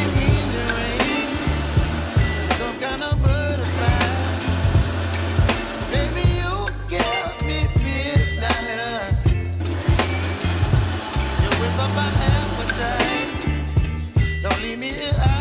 in the rain, some kind of butterfly. Baby, you give me midnight. You whip up my appetite. Don't leave me here.